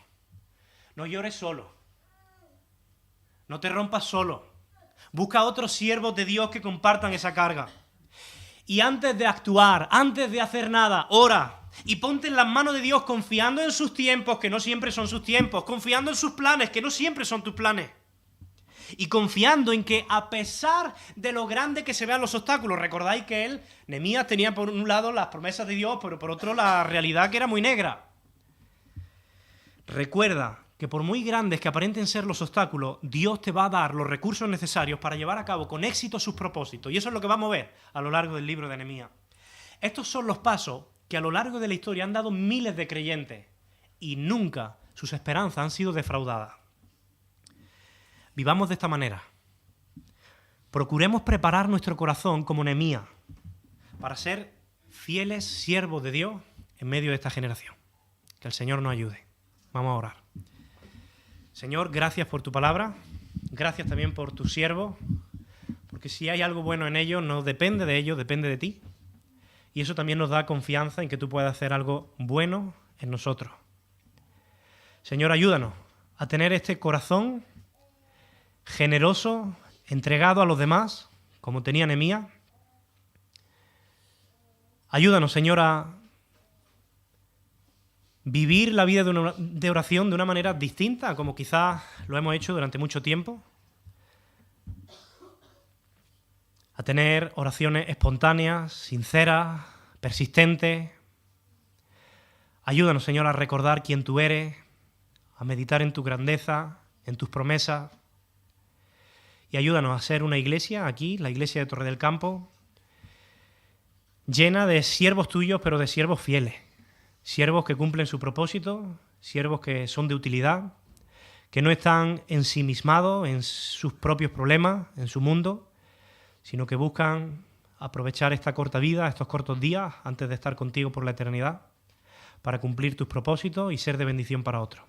No llores solo. No te rompas solo. Busca a otros siervos de Dios que compartan esa carga. Y antes de actuar, antes de hacer nada, ora. Y ponte en las manos de Dios confiando en sus tiempos, que no siempre son sus tiempos. Confiando en sus planes, que no siempre son tus planes. Y confiando en que a pesar de lo grande que se vean los obstáculos, recordáis que Nehemías tenía por un lado las promesas de Dios, pero por otro la realidad que era muy negra. Recuerda que por muy grandes que aparenten ser los obstáculos, Dios te va a dar los recursos necesarios para llevar a cabo con éxito sus propósitos. Y eso es lo que vamos a ver a lo largo del libro de Nehemías. Estos son los pasos que a lo largo de la historia han dado miles de creyentes y nunca sus esperanzas han sido defraudadas. Vivamos de esta manera. Procuremos preparar nuestro corazón como Nehemías para ser fieles siervos de Dios en medio de esta generación. Que el Señor nos ayude. Vamos a orar. Señor, gracias por tu palabra. Gracias también por tus siervos. Porque si hay algo bueno en ellos, no depende de ellos, depende de ti. Y eso también nos da confianza en que tú puedas hacer algo bueno en nosotros. Señor, ayúdanos a tener este corazón generoso, entregado a los demás, como tenía Nehemías. Ayúdanos, Señor, a vivir la vida de oración de una manera distinta, como quizás lo hemos hecho durante mucho tiempo. A tener oraciones espontáneas, sinceras, persistentes. Ayúdanos, Señor, a recordar quién tú eres, a meditar en tu grandeza, en tus promesas. Y ayúdanos a ser una iglesia aquí, la iglesia de Torre del Campo, llena de siervos tuyos, pero de siervos fieles. Siervos que cumplen su propósito, siervos que son de utilidad, que no están ensimismados en sus propios problemas, en su mundo, sino que buscan aprovechar esta corta vida, estos cortos días, antes de estar contigo por la eternidad, para cumplir tus propósitos y ser de bendición para otros.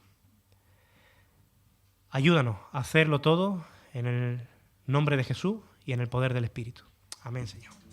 Ayúdanos a hacerlo todo en el nombre de Jesús y en el poder del Espíritu. Amén, Señor.